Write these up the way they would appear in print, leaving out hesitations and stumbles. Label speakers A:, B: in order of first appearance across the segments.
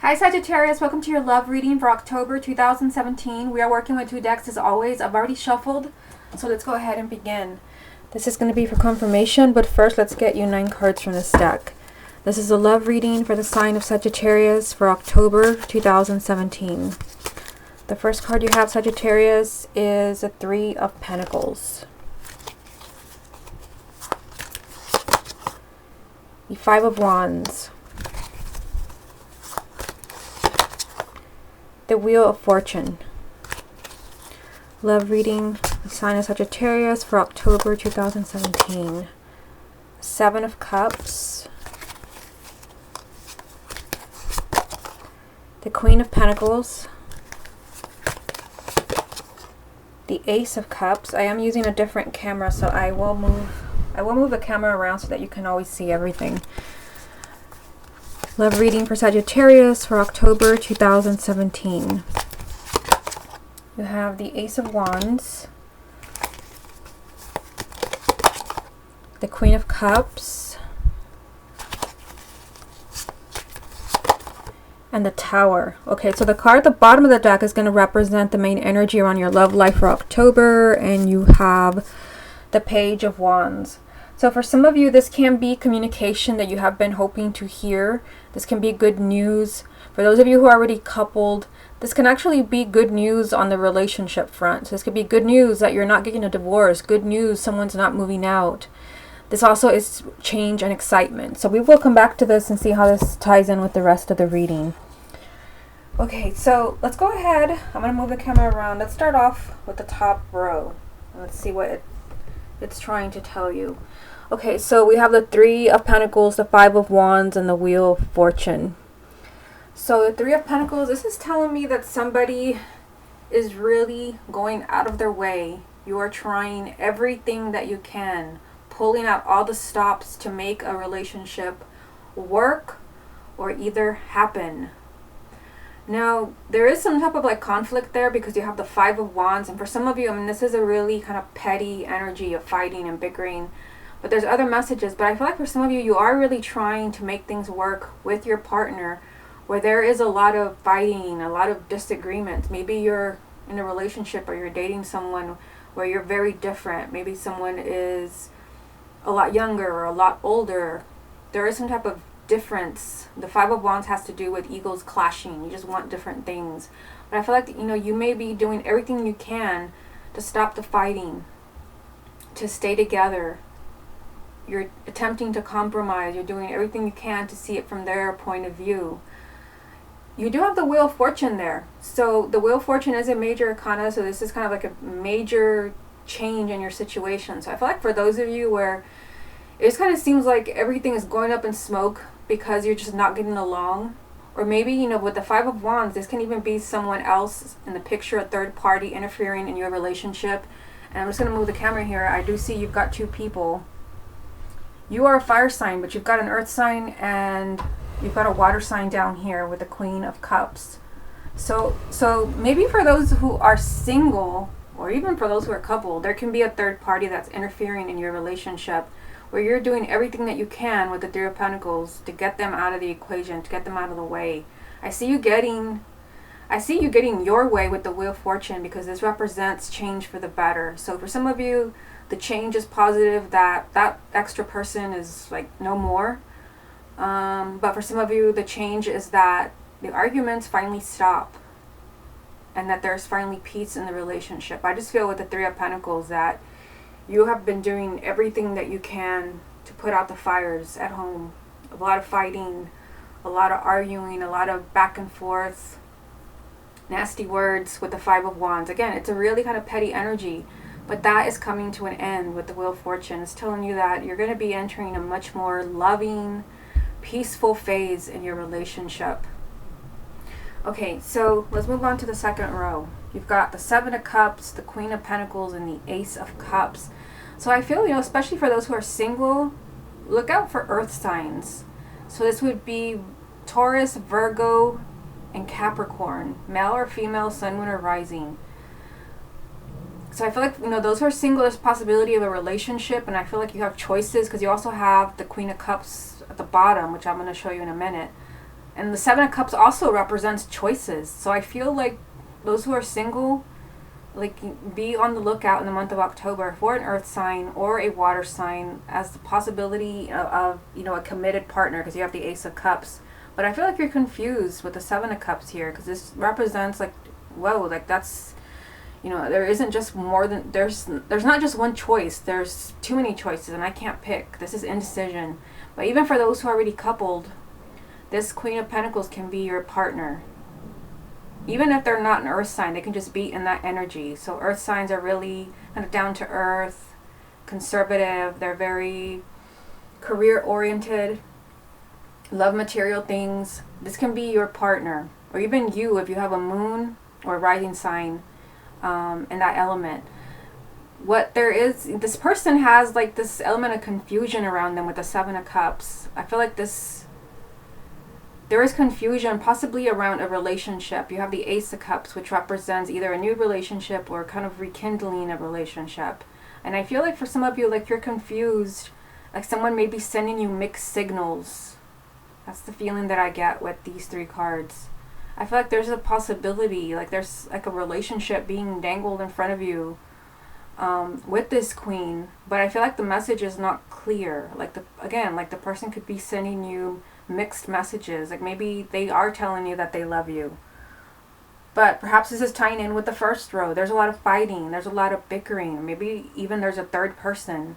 A: Hi Sagittarius, welcome to your love reading for October 2017. We are working with two decks as always. I've already shuffled, so let's go ahead and begin. This is going to be for confirmation, but first let's get you 9 cards from this deck. This is a love reading for the sign of Sagittarius for October 2017. The first card you have, Sagittarius, is a 3 of Pentacles. The 5 of Wands. The Wheel of Fortune. Love reading, the sign of Sagittarius for October 2017. 7 of Cups. The Queen of Pentacles. The Ace of Cups. I am using a different camera, so I will move the camera around so that you can always see everything. Love reading for Sagittarius for October 2017. You have the Ace of Wands, the Queen of Cups, and the Tower. Okay, so the card at the bottom of the deck is going to represent the main energy around your love life for October, and you have the Page of Wands. So for some of you, this can be communication that you have been hoping to hear. This can be good news. For those of you who are already coupled, this can actually be good news on the relationship front. So this could be good news that you're not getting a divorce. Good news, someone's not moving out. This also is change and excitement. So we will come back to this and see how this ties in with the rest of the reading. Okay, so let's go ahead. I'm going to move the camera around. Let's start off with the top row. Let's see what it's trying to tell you. Okay, so we have the 3 of Pentacles, the 5 of Wands, and the Wheel of Fortune. So the 3 of Pentacles, this is telling me that somebody is really going out of their way. You are trying everything that you can, pulling out all the stops to make a relationship work or either happen. Now, there is some type of like conflict there because you have the 5 of Wands, and for some of you, I mean, this is a really kind of petty energy of fighting and bickering. But there's other messages. But I feel like for some of you, you are really trying to make things work with your partner where there is a lot of fighting, a lot of disagreements. Maybe you're in a relationship or you're dating someone where you're very different. Maybe someone is a lot younger or a lot older. There is some type of difference. The 5 of Wands has to do with egos clashing. You just want different things. But I feel like, you may be doing everything you can to stop the fighting, to stay together. You're attempting to compromise. You're doing everything you can to see it from their point of view. You do have the Wheel of Fortune there. So the Wheel of Fortune is a major arcana. So this is kind of like a major change in your situation. So I feel like for those of you where it just kind of seems like everything is going up in smoke because you're just not getting along. Or maybe, with the 5 of Wands, this can even be someone else in the picture, a third party interfering in your relationship. And I'm just going to move the camera here. I do see you've got 2 people. You are a fire sign, but you've got an earth sign and you've got a water sign down here with the Queen of Cups. So maybe for those who are single, or even for those who are coupled, there can be a third party that's interfering in your relationship where you're doing everything that you can with the 3 of Pentacles to get them out of the equation, to get them out of the way. I see you getting your way with the Wheel of Fortune because this represents change for the better. So for some of you, the change is positive, that extra person is like no more. But for some of you, the change is that the arguments finally stop and that there's finally peace in the relationship. I just feel with the 3 of Pentacles that you have been doing everything that you can to put out the fires at home. A lot of fighting, a lot of arguing, a lot of back and forth, nasty words with the 5 of Wands. Again, it's a really kind of petty energy. But that is coming to an end with the Wheel of Fortune. It's telling you that you're going to be entering a much more loving, peaceful phase in your relationship. Okay, so let's move on to the second row. You've got the 7 of Cups, the Queen of Pentacles, and the Ace of Cups. So I feel, especially for those who are single, look out for earth signs. So this would be Taurus, Virgo, and Capricorn. Male or female, sun, moon, or rising. So I feel like, those who are single, there's possibility of a relationship, and I feel like you have choices because you also have the Queen of Cups at the bottom, which I'm going to show you in a minute. And the Seven of Cups also represents choices. So I feel like those who are single, like, be on the lookout in the month of October for an earth sign or a water sign as the possibility of a committed partner, because you have the Ace of Cups. But I feel like you're confused with the Seven of Cups here, because this represents, like, whoa, like, that's, there isn't just more than, there's not just one choice. There's too many choices, and I can't pick. This is indecision. But even for those who are already coupled, this Queen of Pentacles can be your partner. Even if they're not an earth sign, they can just be in that energy. So earth signs are really kind of down to earth, conservative. They're very career oriented, love material things. This can be your partner, or even you if you have a moon or rising sign in that element. What there is, this person has like this element of confusion around them with the Seven of Cups. I feel like there is confusion possibly around a relationship. You have the Ace of Cups, which represents either a new relationship or kind of rekindling a relationship. And I feel like for some of you, like, you're confused. Like someone may be sending you mixed signals. That's the feeling that I get with these three cards. I feel like there's a possibility, like there's like a relationship being dangled in front of you with this Queen. But I feel like the message is not clear. Like the person could be sending you mixed messages. Like maybe they are telling you that they love you, but perhaps this is tying in with the first row. There's a lot of fighting, there's a lot of bickering, maybe even there's a third person.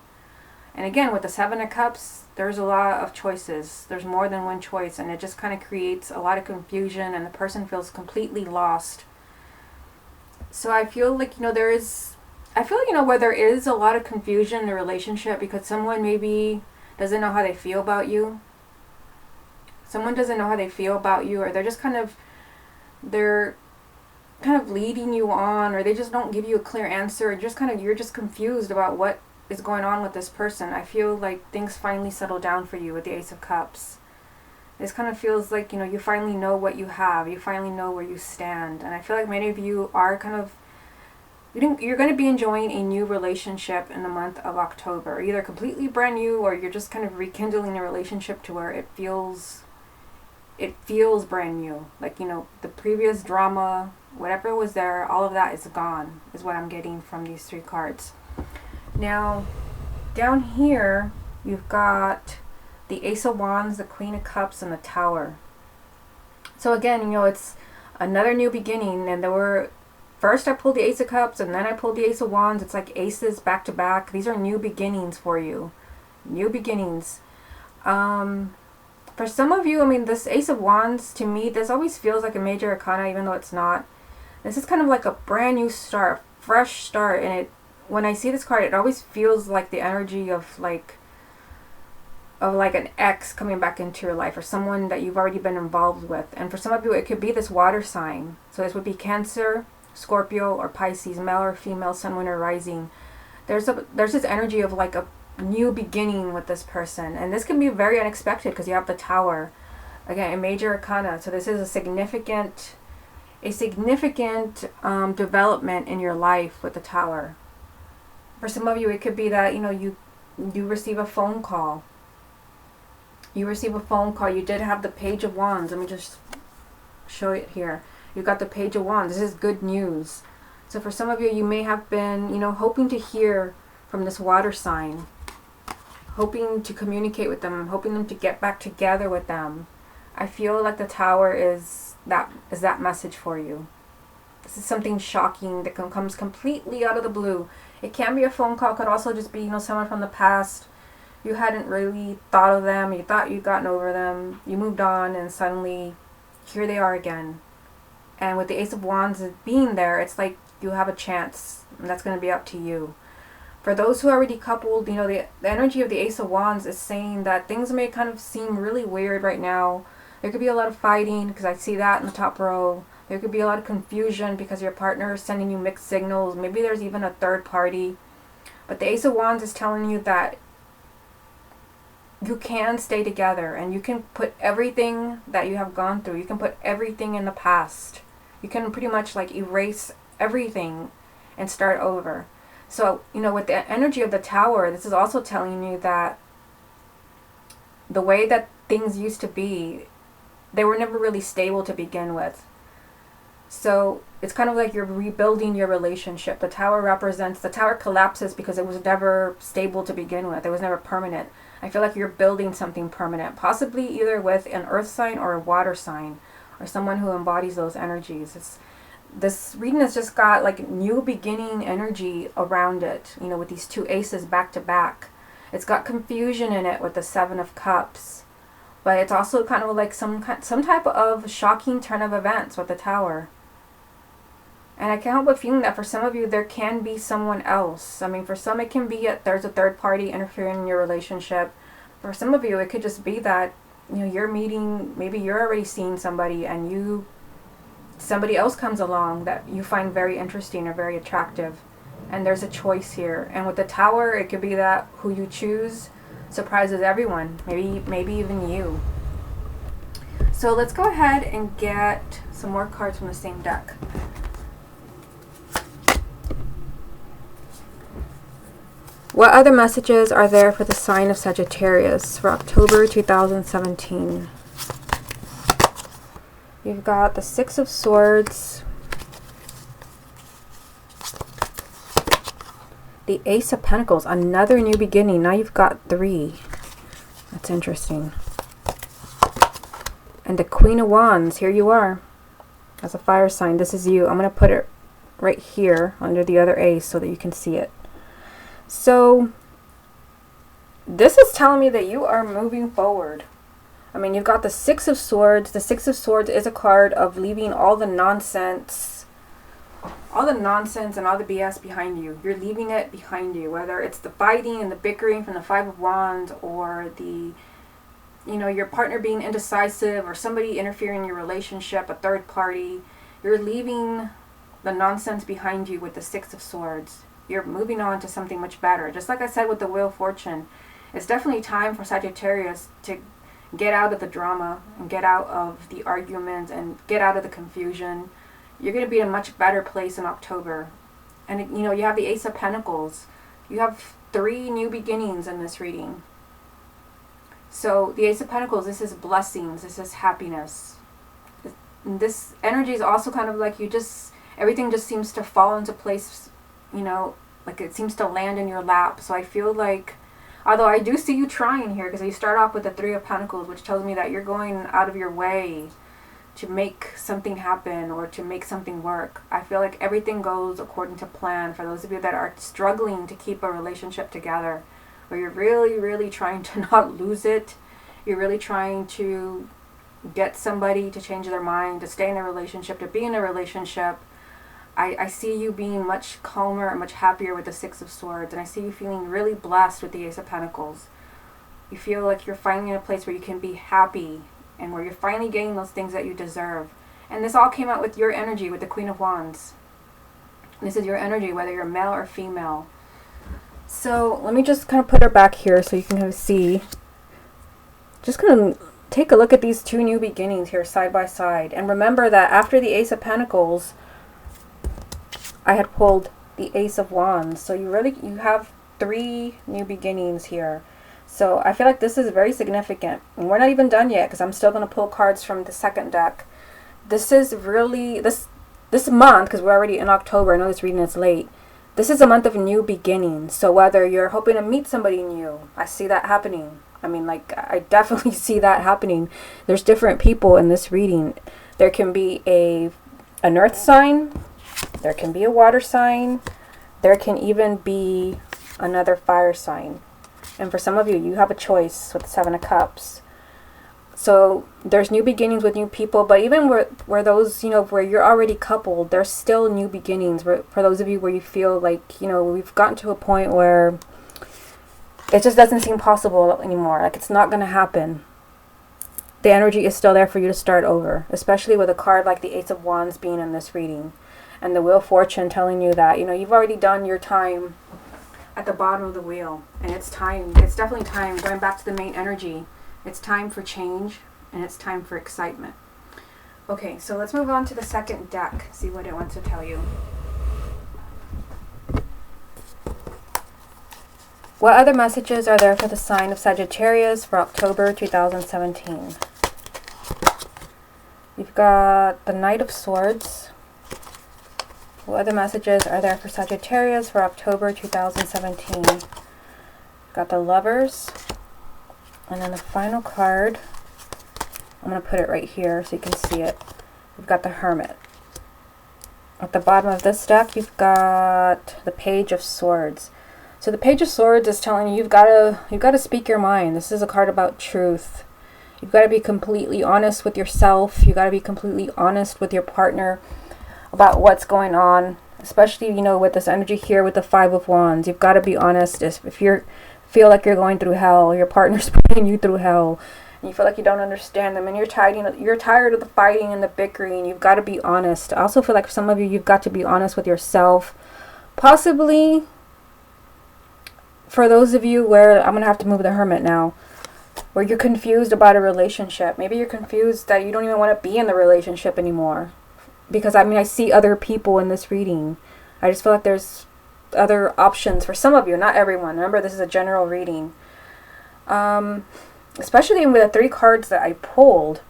A: And again, with the Seven of Cups, there's a lot of choices. There's more than one choice, and it just kind of creates a lot of confusion, and the person feels completely lost. So I feel like, where there is a lot of confusion in the relationship because someone maybe doesn't know how they feel about you. Someone doesn't know how they feel about you, or they're kind of leading you on, or they just don't give you a clear answer. You're just confused about what is going on with this person. I feel like things finally settle down for you with the Ace of Cups. This kind of feels like, you finally know what you have. You finally know where you stand. And I feel like many of you are you're going to be enjoying a new relationship in the month of October. Either completely brand new, or you're just kind of rekindling a relationship to where it feels brand new. Like, the previous drama, whatever was there, all of that is gone, is what I'm getting from these three cards. Now, down here, you've got the Ace of Wands, the Queen of Cups, and the Tower. So again, it's another new beginning, and first I pulled the Ace of Cups, and then I pulled the Ace of Wands. It's like aces back to back. These are new beginnings for you. New beginnings. For some of you, this Ace of Wands, to me, this always feels like a major arcana, even though it's not. This is kind of like a brand new start, fresh start, and when I see this card, it always feels like the energy of like an ex coming back into your life, or someone that you've already been involved with. And for some of you, it could be this water sign. So this would be Cancer, Scorpio, or Pisces, male or female, sun, moon, or rising. There's this energy of like a new beginning with this person, and this can be very unexpected because you have the Tower, again, a major arcana. So this is a significant development in your life with the Tower. For some of you, it could be that you receive a phone call. You did have the Page of Wands. Let me just show it here. You got the Page of Wands. This is good news. So for some of you, you may have been hoping to hear from this water sign, hoping to communicate with them, hoping them to get back together with them. I feel like the Tower is that message for you. This is something shocking that comes completely out of the blue. It can be a phone call, could also just be someone from the past. You hadn't really thought of them, you thought you'd gotten over them, you moved on, and suddenly here they are again. And with the Ace of Wands being there, it's like you have a chance, and that's going to be up to you. For those who are already coupled, the energy of the Ace of Wands is saying that things may kind of seem really weird right now. There could be a lot of fighting, because I see that in the top row. There could be a lot of confusion because your partner is sending you mixed signals. Maybe there's even a third party. But the Ace of Wands is telling you that you can stay together, and you can put everything that you have gone through, you can put everything in the past. You can pretty much like erase everything and start over. So, with the energy of the Tower, this is also telling you that the way that things used to be, they were never really stable to begin with. So it's kind of like you're rebuilding your relationship. The tower collapses because it was never stable to begin with. It was never permanent. I feel like you're building something permanent, possibly either with an earth sign or a water sign, or someone who embodies those energies. This reading has just got like new beginning energy around it, you know, with these two aces back to back. It's got confusion in it with the Seven of Cups, but it's also kind of like some type of shocking turn of events with the Tower. And I can't help but feeling that for some of you, there can be someone else. I mean, for some, it can be there's a third party interfering in your relationship. For some of you, it could just be that, you know, you're meeting, maybe you're already seeing somebody and somebody else comes along that you find very interesting or very attractive. And there's a choice here. And with the Tower, it could be that who you choose surprises everyone. Maybe even you. So let's go ahead and get some more cards from the same deck. What other messages are there for the sign of Sagittarius for October 2017? You've got the Six of Swords, the Ace of Pentacles, another new beginning. Now you've got 3. That's interesting. And the Queen of Wands, here you are. As a fire sign, this is you. I'm going to put it right here under the other ace so that you can see it. So this is telling me that you are moving forward. I mean, you've got the Six of Swords. The Six of Swords is a card of leaving all the nonsense and all the BS behind you. You're leaving it behind you, whether it's the fighting and the bickering from the Five of Wands, or the, you know, your partner being indecisive, or somebody interfering in your relationship, a third party. You're leaving the nonsense behind you with the Six of Swords. You're moving on to something much better. Just like I said with the Wheel of Fortune, it's definitely time for Sagittarius to get out of the drama and get out of the arguments and get out of the confusion. You're going to be in a much better place in October. And, you know, you have the Ace of Pentacles. You have 3 new beginnings in this reading. So the Ace of Pentacles, this is blessings. This is happiness. This energy is also kind of like everything just seems to fall into place, you know, like it seems to land in your lap. So I feel like, although I do see you trying here, because you start off with the Three of Pentacles, which tells me that you're going out of your way to make something happen or to make something work. I feel like everything goes according to plan for those of you that are struggling to keep a relationship together, where you're really, really trying to not lose it. You're really trying to get somebody to change their mind, to stay in a relationship, to be in a relationship. I see you being much calmer and much happier with the Six of Swords, and I see you feeling really blessed with the Ace of Pentacles. You feel like you're finally in a place where you can be happy and where you're finally getting those things that you deserve. And this all came out with your energy with the Queen of Wands. This is your energy, whether you're male or female. So let me just kind of put her back here so you can kind of see. Just going to take a look at these 2 new beginnings here side by side. And remember that after the Ace of Pentacles, I had pulled the Ace of Wands. So you have 3 new beginnings here. So I feel like this is very significant. And we're not even done yet, because I'm still going to pull cards from the second deck. This is really, this month, because we're already in October, I know this reading is late. This is a month of new beginnings. So whether you're hoping to meet somebody new, I see that happening. I mean, like, I definitely see that happening. There's different people in this reading. There can be an earth sign. There can be a water sign. There can even be another fire sign. And for some of you, you have a choice with the Seven of Cups. So there's new beginnings with new people, but even where those, you know, where you're already coupled, there's still new beginnings. For those of you where you feel like, you know, we've gotten to a point where it just doesn't seem possible anymore. Like, it's not going to happen. The energy is still there for you to start over, especially with a card like the Ace of Wands being in this reading. And the Wheel of Fortune telling you that, you know, you've already done your time at the bottom of the wheel. And it's time. It's definitely time. Going back to the main energy. It's time for change. And it's time for excitement. Okay, so let's move on to the second deck. See what it wants to tell you. What other messages are there for the sign of Sagittarius for October 2017? You've got the Knight of Swords. What other messages are there for Sagittarius for October 2017? Got the Lovers. And then the final card, I'm going to put it right here so you can see it. We've got the Hermit. At the bottom of this deck, you've got the Page of Swords. So the Page of Swords is telling you you've got to speak your mind. This is a card about truth. You've got to be completely honest with yourself. You've got to be completely honest with your partner about what's going on. Especially, you know, with this energy here with the Five of Wands. You've got to be honest. If you feel like you're going through hell, your partner's putting you through hell, and you feel like you don't understand them, and you're tired of the fighting and the bickering, you've got to be honest. I also feel like for some of you, you've got to be honest with yourself. Possibly, for those of you where, I'm going to have to move the Hermit now, where you're confused about a relationship. Maybe you're confused that you don't even want to be in the relationship anymore. Because, I mean, I see other people in this reading. I just feel like there's other options for some of you, not everyone. Remember, this is a general reading. Especially with the 3 cards that I pulled,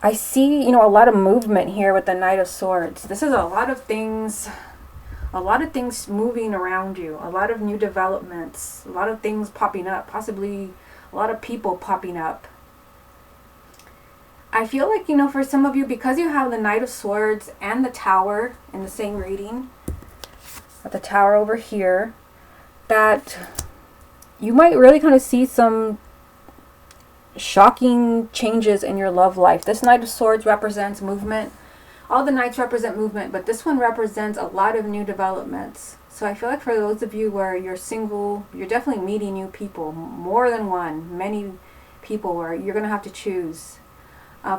A: I see, you know, a lot of movement here with the Knight of Swords. This is a lot of things moving around you, a lot of new developments, a lot of things popping up, possibly a lot of people popping up. I feel like, you know, for some of you, because you have the Knight of Swords and the Tower in the same reading, with the Tower over here, that you might really kind of see some shocking changes in your love life. This Knight of Swords represents movement. All the Knights represent movement, but this one represents a lot of new developments. So I feel like for those of you where you're single, you're definitely meeting new people, more than one, many people where you're going to have to choose.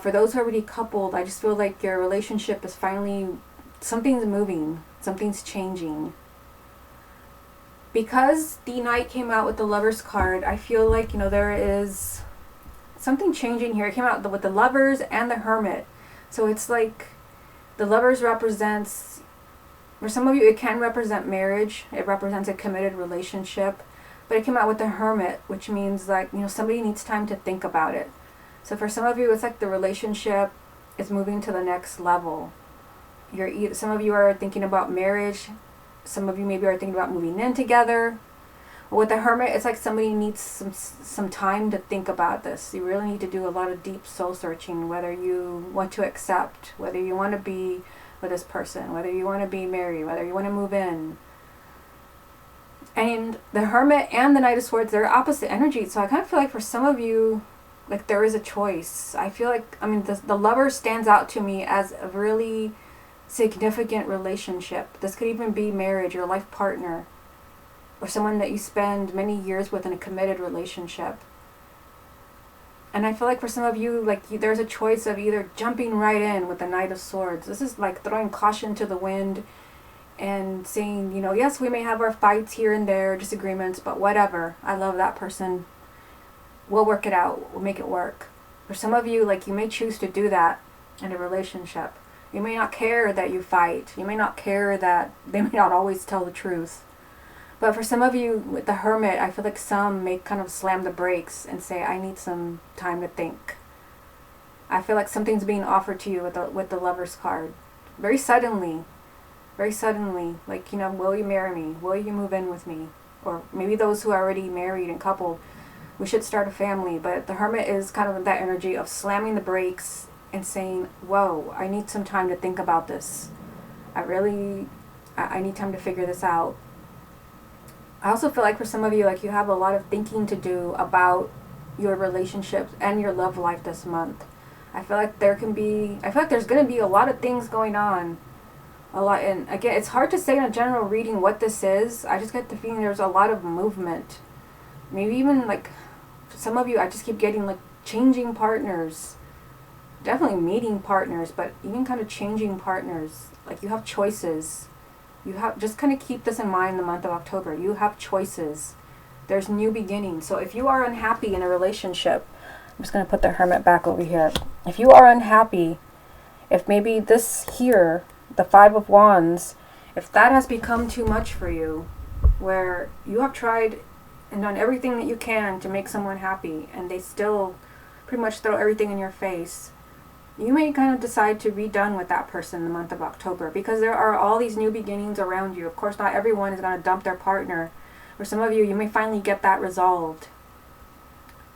A: For those who are already coupled, I just feel like your relationship is finally, something's moving, something's changing. Because the Knight came out with the Lovers card, I feel like, you know, there is something changing here. It came out with the Lovers and the Hermit. So it's like the Lovers represents, for some of you, it can represent marriage. It represents a committed relationship. But it came out with the Hermit, which means, like, you know, somebody needs time to think about it. So for some of you, it's like the relationship is moving to the next level. Some of you are thinking about marriage. Some of you maybe are thinking about moving in together. But with the Hermit, it's like somebody needs some time to think about this. You really need to do a lot of deep soul searching, whether you want to accept, whether you want to be with this person, whether you want to be married, whether you want to move in. And the Hermit and the Knight of Swords, they're opposite energies. So I kind of feel like for some of you, like, there is a choice. I feel like, I mean, the Lover stands out to me as a really significant relationship. This could even be marriage, your life partner, or someone that you spend many years with in a committed relationship. And I feel like for some of you, like, there's a choice of either jumping right in with the Knight of Swords. This is like throwing caution to the wind and saying, you know, yes, we may have our fights here and there, disagreements, but whatever. I love that person. We'll work it out. We'll make it work. For some of you, like, you may choose to do that in a relationship. You may not care that you fight. You may not care that they may not always tell the truth. But for some of you, with the Hermit, I feel like some may kind of slam the brakes and say, I need some time to think. I feel like something's being offered to you with the Lover's card. Very suddenly. Very suddenly. Like, you know, will you marry me? Will you move in with me? Or maybe those who are already married and coupled, we should start a family. But the Hermit is kind of that energy of slamming the brakes and saying, whoa, I need some time to think about this. I need time to figure this out. I also feel like for some of you, like, you have a lot of thinking to do about your relationships and your love life this month. I feel like there's going to be a lot of things going on. And again, it's hard to say in a general reading what this is. I just get the feeling there's a lot of movement. Maybe even, like, for some of you, I just keep getting, like, changing partners. Definitely meeting partners, but even kind of changing partners. Like, you have choices. Just kind of keep this in mind the month of October. You have choices. There's new beginnings. So if you are unhappy in a relationship, I'm just going to put the Hermit back over here. If you are unhappy, if maybe this here, the Five of Wands, if that has become too much for you, where you have tried and done everything that you can to make someone happy, and they still pretty much throw everything in your face, you may kind of decide to be done with that person in the month of October, because there are all these new beginnings around you. Of course, not everyone is going to dump their partner. For some of you, you may finally get that resolved.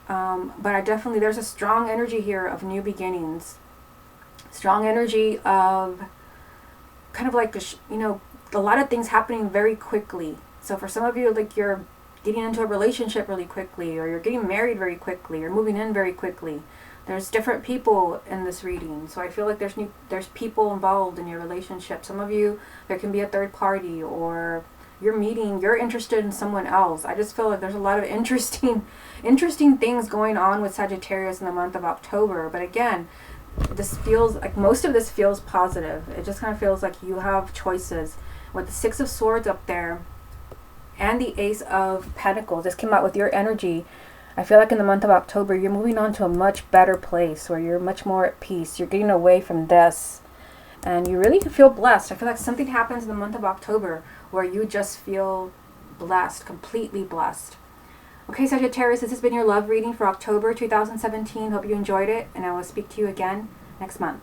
A: But I definitely, there's a strong energy here of new beginnings. Strong energy of kind of like, you know, a lot of things happening very quickly. So for some of you, like you're getting into a relationship really quickly, or you're getting married very quickly, or moving in very quickly. There's different people in this reading. So I feel like there's people involved in your relationship. Some of you, there can be a third party, or you're interested in someone else. I just feel like there's a lot of interesting things going on with Sagittarius in the month of October. But again, this feels like, most of this feels positive. It just kind of feels like you have choices. With the Six of Swords up there and the Ace of Pentacles, this came out with your energy. I feel like in the month of October, you're moving on to a much better place where you're much more at peace. You're getting away from this, and you really feel blessed. I feel like something happens in the month of October where you just feel blessed, completely blessed. Okay, Sagittarius, this has been your love reading for October 2017. Hope you enjoyed it, and I will speak to you again next month.